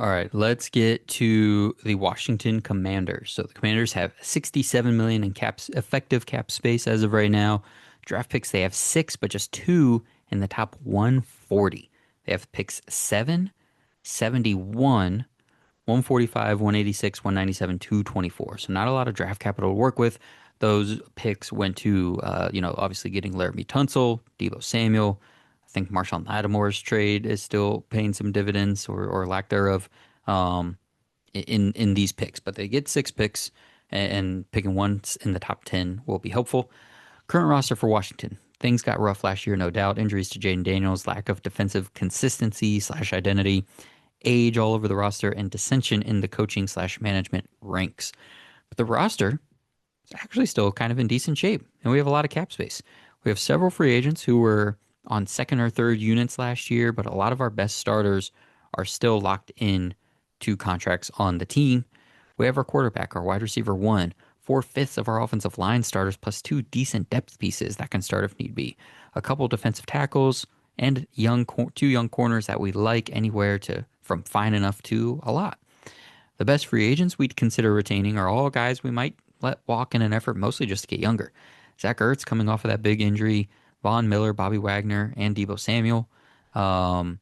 All right, let's get to the Washington Commanders. So the Commanders have 67 million in effective cap space as of right now. Draft picks they have 6, but just 2 in the top 140. They have picks 7, 71, 145, 186, 197, 224. So not a lot of draft capital to work with. Those picks went to, obviously getting Laramie Tunsil, Deebo Samuel. I think Marshawn Lattimore's trade is still paying some dividends or lack thereof um, in these picks. But they get 6 picks, and picking one in the top 10 will be helpful. Current roster for Washington. Things got rough last year, no doubt. Injuries to Jaden Daniels, lack of defensive consistency slash identity, age all over the roster, and dissension in the coaching slash management ranks. But the roster is actually still kind of in decent shape, and we have a lot of cap space. We have several free agents who were on second or third units last year, but a lot of our best starters are still locked in to contracts on the team. We have our quarterback, our wide receiver one, 4/5 of our offensive line starters, plus 2 decent depth pieces that can start if need be. A couple defensive tackles and 2 young corners that we like anywhere to from fine enough to a lot. The best free agents we'd consider retaining are all guys we might let walk in an effort mostly just to get younger. Zach Ertz coming off of that big injury, Von Miller, Bobby Wagner, and Deebo Samuel. Um,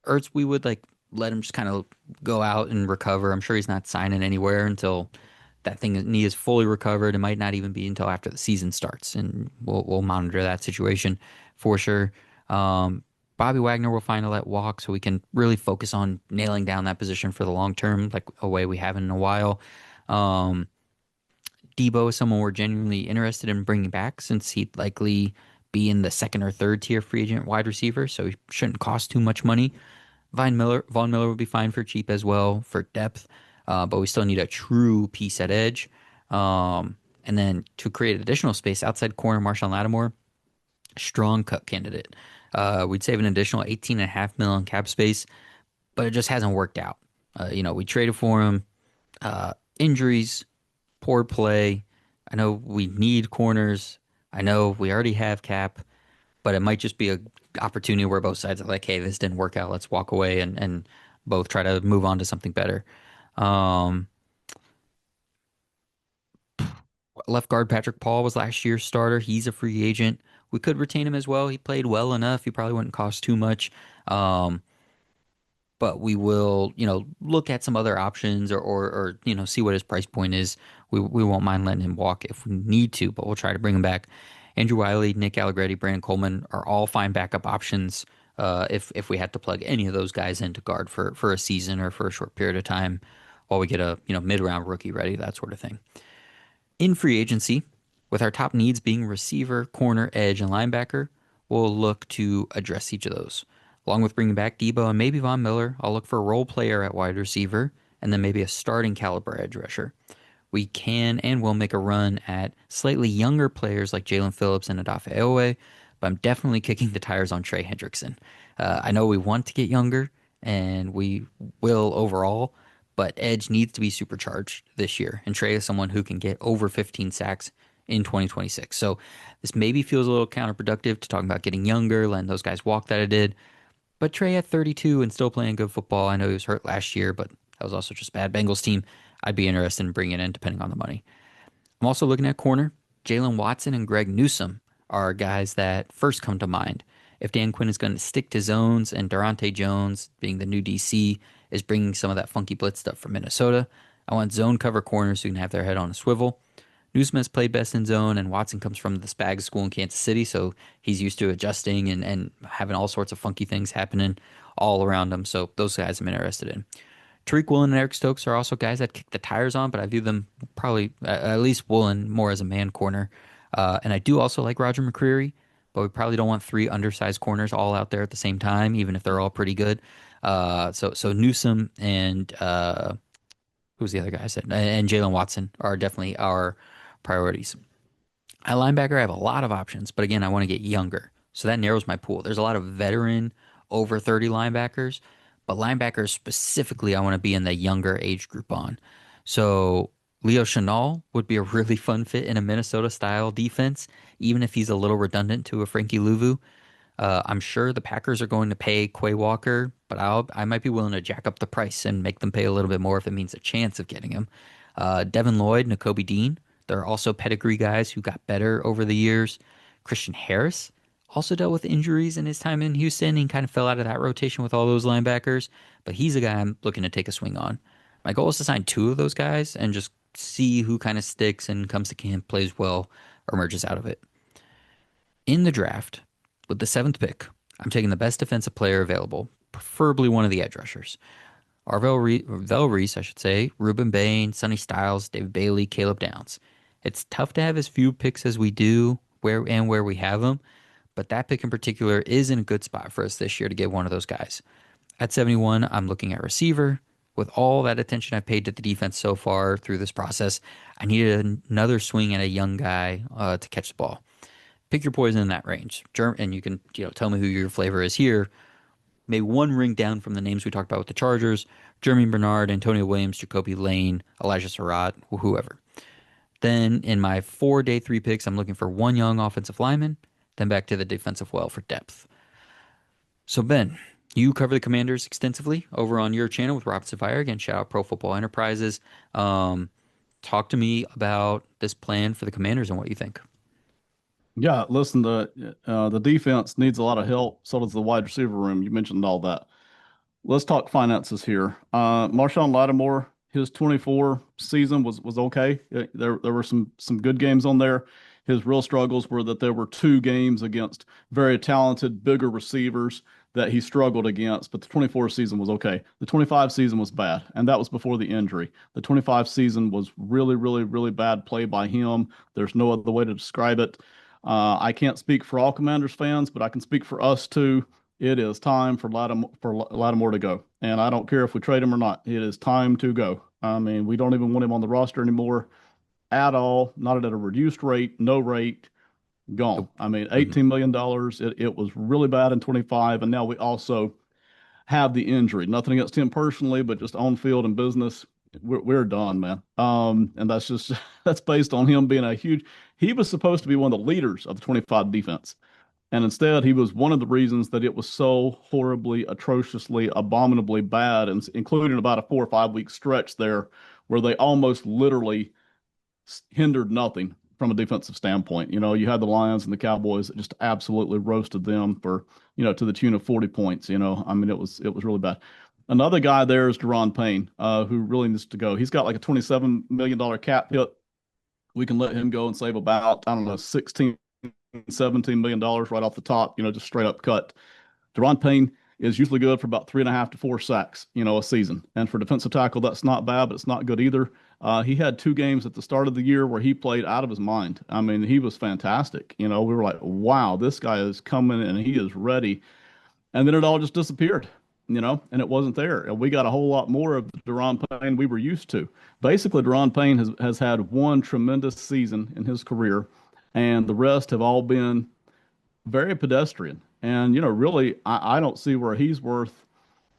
Ertz, we would like let him just kind of go out and recover. I'm sure he's not signing anywhere until that knee is fully recovered. It might not even be until after the season starts, and we'll monitor that situation for sure. Um, Bobby Wagner will finally let walk, so we can really focus on nailing down that position for the long term, like a way we haven't in a while. Um, Debo is someone we're genuinely interested in bringing back since he'd likely be in the second or third tier free agent wide receiver, so he shouldn't cost too much money. Von Miller would be fine for cheap as well for depth, but we still need a true piece at edge. And then to create additional space outside corner, Marshawn Lattimore, strong cut candidate. We'd save an additional 18.5 million cap space, but it just hasn't worked out. We traded for him. Injuries, poor play. I know we need corners. I know we already have cap, but it might just be a opportunity where both sides are like, hey, this didn't work out. Let's walk away and both try to move on to something better. Um, Left guard Patrick Paul was last year's starter. He's a free agent. We could retain him as well. He played well enough. He probably wouldn't cost too much. Um, but we will, look at some other options or see what his price point is. We won't mind letting him walk if we need to, but we'll try to bring him back. Andrew Wiley, Nick Allegretti, Brandon Coleman are all fine backup options. If we had to plug any of those guys into guard for a season or for a short period of time while we get a mid round rookie ready, that sort of thing. In free agency, with our top needs being receiver, corner, edge, and linebacker, we'll look to address each of those. Along with bringing back Debo and maybe Von Miller, I'll look for a role player at wide receiver and then maybe a starting caliber edge rusher. We can and will make a run at slightly younger players like Jalen Phillips and Odafe Oweh, but I'm definitely kicking the tires on Trey Hendrickson. I know we want to get younger, and we will overall, but edge needs to be supercharged this year, and Trey is someone who can get over 15 sacks in 2026. So this maybe feels a little counterproductive to talk about getting younger, letting those guys walk that I did. But Trey at 32 and still playing good football. I know he was hurt last year, but that was also just a bad Bengals team. I'd be interested in bringing it in depending on the money. I'm also looking at corner. Jalen Watson and Greg Newsome are guys that first come to mind. If Dan Quinn is going to stick to zones and Durante Jones, being the new DC, is bringing some of that funky blitz stuff from Minnesota, I want zone cover corners who can have their head on a swivel. Newsome has played best in zone, and Watson comes from the Spags school in Kansas City, so he's used to adjusting and having all sorts of funky things happening all around him. So those guys I'm interested in. Tariq Woolen and Eric Stokes are also guys that kick the tires on, but I view them probably, at least Woolen, more as a man corner. And I do also like Roger McCreary, but we probably don't want 3 undersized corners all out there at the same time, even if they're all pretty good. So Newsome and who's the other guy I said? And Jalen Watson are definitely our priorities. At linebacker, I have a lot of options, but again, I want to get younger. So that narrows my pool. There's a lot of veteran over 30 linebackers, but linebackers specifically, I want to be in the younger age group on. So Leo Chenal would be a really fun fit in a Minnesota style defense, even if he's a little redundant to a Frankie Louvu. I'm sure the Packers are going to pay Quay Walker, but I might be willing to jack up the price and make them pay a little bit more if it means a chance of getting him. Devin Lloyd, Nakobe Dean, they're also pedigree guys who got better over the years. Christian Harris also dealt with injuries in his time in Houston. He kind of fell out of that rotation with all those linebackers, but he's a guy I'm looking to take a swing on. My goal is to sign two of those guys and just see who kind of sticks and comes to camp, plays well, or emerges out of it. In the draft, with the seventh pick, I'm taking the best defensive player available, preferably one of the edge rushers. Vel Reese, I should say, Ruben Bain, Sonny Styles, David Bailey, Caleb Downs. It's tough to have as few picks as we do where we have them, but that pick in particular is in a good spot for us this year to get one of those guys. At 71, I'm looking at receiver. With all that attention I've paid to the defense so far through this process, I needed another swing at a young guy to catch the ball. Pick your poison in that range. And you can tell me who your flavor is here. Maybe one ring down from the names we talked about with the Chargers: Jeremy Bernard, Antonio Williams, Jacoby Lane, Elijah Surratt, whoever. Then in my 4-day 3 picks, I'm looking for one young offensive lineman. Then back to the defensive well for depth. So Ben, you cover the Commanders extensively over on your channel with Robinson Fire. Again, shout out Pro Football Enterprises. Um, Talk to me about this plan for the Commanders and what you think. Yeah, listen, the defense needs a lot of help. So does the wide receiver room. You mentioned all that. Let's talk finances here. Marshawn Lattimore, his 24 season was okay. There were some good games on there. His real struggles were that there were two games against very talented, bigger receivers that he struggled against, but the 24 season was okay. The 25 season was bad, and that was before the injury. The 25 season was really, really, really bad play by him. There's no other way to describe it. I can't speak for all Commanders fans, but I can speak for us too. It is time for Lattimore to go. And I don't care if we trade him or not. It is time to go. I mean, we don't even want him on the roster anymore at all, not at a reduced rate, no rate, gone. Nope. I mean, Mhm. $18 million. It was really bad in 25. And now we also have the injury. Nothing against him personally, but just on field and business, we're done, man. And that's just that's based on him being a huge. He was supposed to be one of the leaders of the 25 defense. And instead, he was one of the reasons that it was so horribly, atrociously, abominably bad, and including about a 4 or 5 week stretch there where they almost literally hindered nothing from a defensive standpoint. You know, you had the Lions and the Cowboys that just absolutely roasted them for, to the tune of 40 points. I mean, it was really bad. Another guy there is Deron Payne, who really needs to go. He's got like a $27 million cap hit. We can let him go and save about, I don't know, 16, $17 million right off the top, just straight up cut. Deron Payne is usually good for about 3.5 to 4 sacks, a season. And for defensive tackle, that's not bad, but it's not good either. He had 2 games at the start of the year where he played out of his mind. I mean, he was fantastic. We were like, wow, this guy is coming and he is ready. And then it all just disappeared, and it wasn't there. And we got a whole lot more of the Deron Payne we were used to. Basically, Deron Payne has had one tremendous season in his career, and the rest have all been very pedestrian. And, really, I don't see where he's worth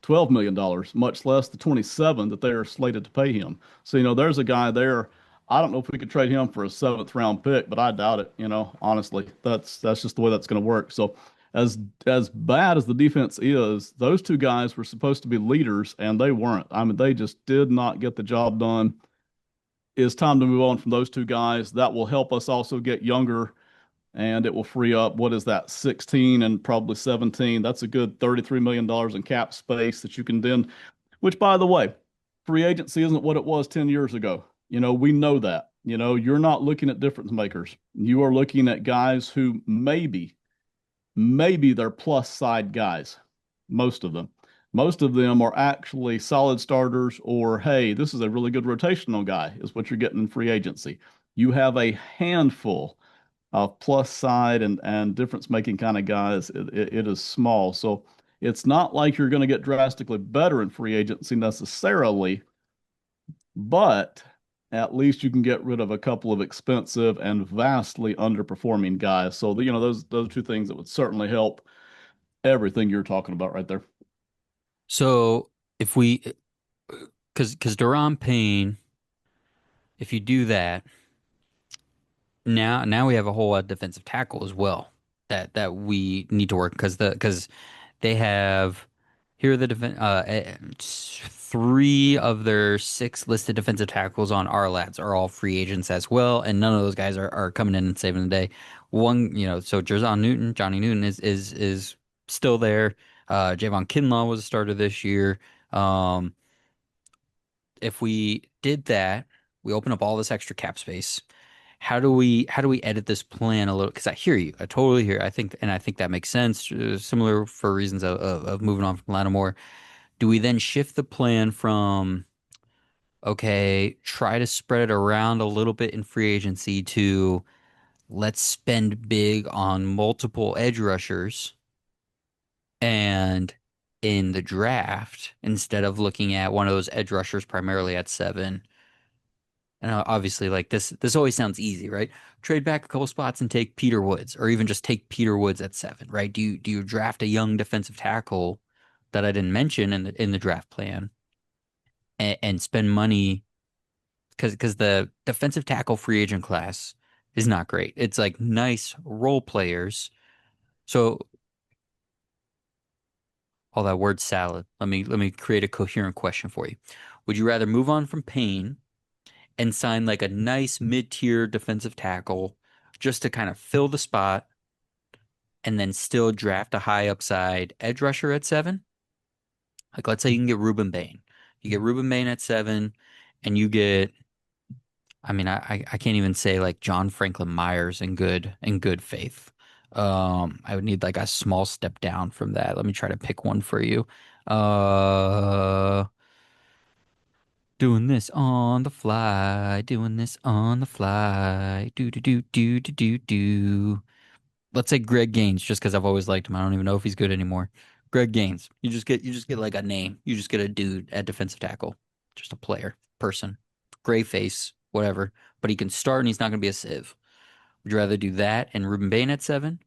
$12 million, much less the 27 that they are slated to pay him. So, there's a guy there. I don't know if we could trade him for a seventh round pick, but I doubt it, honestly. That's just the way that's going to work. So as bad as the defense is, those two guys were supposed to be leaders and they weren't. I mean, they just did not get the job done. It's time to move on from those two guys. That will help us also get younger and it will free up what is that 16 and probably 17. That's a good $33 million in cap space that you can then, which by the way, free agency isn't what it was 10 years ago. We know that. You're not looking at difference makers. You are looking at guys who maybe they're plus side guys. Most of them. Most of them are actually solid starters or hey, this is a really good rotational guy is what you're getting in free agency. You have a handful plus side and difference making kind of guys, it is small. So it's not like you're going to get drastically better in free agency necessarily, but at least you can get rid of a couple of expensive and vastly underperforming guys. So, those are two things that would certainly help everything you're talking about right there. So if we, because Deron Payne, if you do that, now we have a whole defensive tackle as well. that we need to work because they have here are the three of their six listed defensive tackles on our lads are all free agents as well, and none of those guys are coming in and saving the day. One, so Johnny Newton is still there. Javon Kinlaw was a starter this year. Um, if we did that, we open up all this extra cap space. How do we edit this plan a little? Because I hear you, I totally hear. I think that makes sense. Similar for reasons of moving on from Lattimore. Do we then shift the plan from okay, try to spread it around a little bit in free agency to let's spend big on multiple edge rushers and in the draft instead of looking at one of those edge rushers primarily at seven. And obviously, like this always sounds easy, right? Trade back a couple spots and take Peter Woods, or even just take Peter Woods at seven, right? Do you draft a young defensive tackle that I didn't mention in the draft plan and spend money because the defensive tackle free agent class is not great. It's like nice role players. So all that word salad. Let me create a coherent question for you. Would you rather move on from Payne and sign like a nice mid-tier defensive tackle just to kind of fill the spot and then still draft a high upside edge rusher at seven? Like let's say you can get Ruben Bain. You get Ruben Bain at seven and you get I mean I can't even say like John Franklin Myers in good faith. I would need like a small step down from that. Let me try to pick one for you. Uh Doing this on the fly, doing this on the fly. Do do do do do do do. Let's say Greg Gaines, just because I've always liked him. I don't even know if he's good anymore. Greg Gaines. You just get like a name. You just get a dude at defensive tackle. Just a player, person, gray face, whatever. But he can start and he's not going to be a sieve. Would you rather do that and Ruben Bain at seven,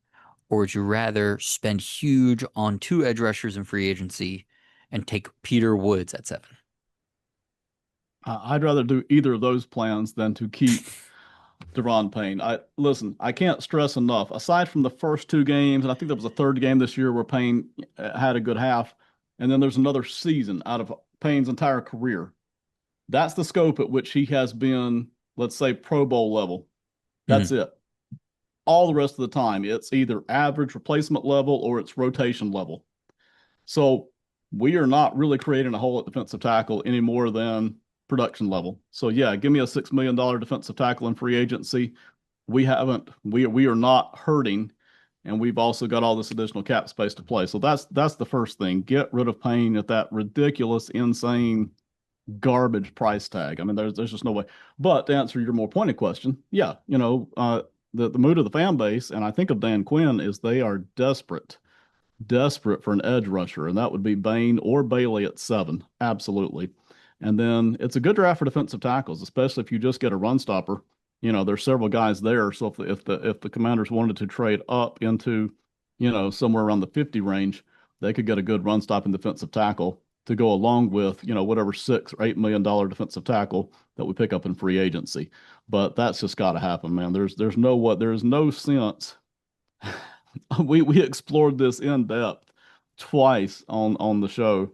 or would you rather spend huge on two edge rushers in free agency and take Peter Woods at seven? I'd rather do either of those plans than to keep Deron Payne. I can't stress enough. Aside from the first two games, and I think there was a third game this year where Payne had a good half, and then there's another season out of Payne's entire career. That's the scope at which he has been, let's say, Pro Bowl level. That's Mhm, it. All the rest of the time, it's either average replacement level or it's rotation level. So we are not really creating a hole at defensive tackle any more than production level. So yeah, give me a $6 million defensive tackle in free agency. We are not hurting, and we've also got all this additional cap space to play. So that's the first thing. Get rid of Payne at that ridiculous, insane, garbage price tag. I mean, there's just no way. But to answer your more pointed question, yeah, the mood of the fan base, and I think of Dan Quinn, is they are desperate for an edge rusher, and that would be Bain or Bailey at seven. Absolutely. And then it's a good draft for defensive tackles, especially if you just get a run stopper. There's several guys there. So if the Commanders wanted to trade up into, somewhere around the 50 range, they could get a good run stopping defensive tackle to go along with, whatever $6 or $8 million defensive tackle that we pick up in free agency. But that's just got to happen, man. There's no sense we explored this in depth twice on the show.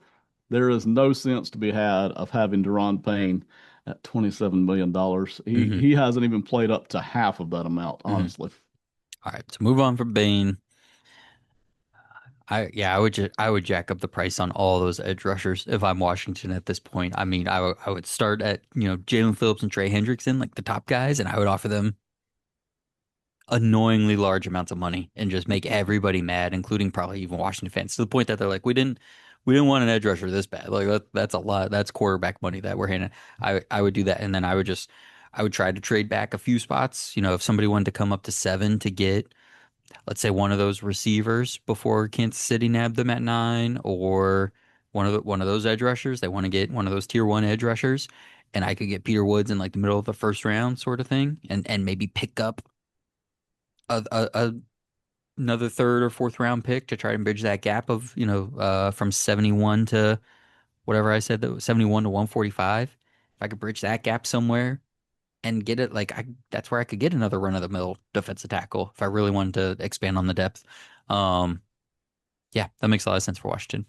There is no sense to be had of having Deron Payne at $27 million. He mhm, he hasn't even played up to half of that amount, mhm. honestly. All right, so move on from Bane. I would jack up the price on all those edge rushers if I'm Washington at this point. I mean, I would start at Jalen Phillips and Trey Hendrickson, like the top guys, and I would offer them annoyingly large amounts of money and just make everybody mad, including probably even Washington fans, to the point that they're like, we didn't want an edge rusher this bad. Like that's a lot. That's quarterback money that we're handing. I would do that, and then I would try to trade back a few spots. If somebody wanted to come up to seven to get, let's say, one of those receivers before Kansas City nabbed them at nine, or one of those edge rushers. They want to get one of those tier one edge rushers, and I could get Peter Woods in like the middle of the first round, sort of thing, and maybe pick up a another third or fourth round pick to try and bridge that gap of from 71 to whatever I said, that was 71 to 145. If I could bridge that gap somewhere, and get it like that's where I could get another run of the mill defensive tackle if I really wanted to expand on the depth. Um, yeah, that makes a lot of sense for Washington.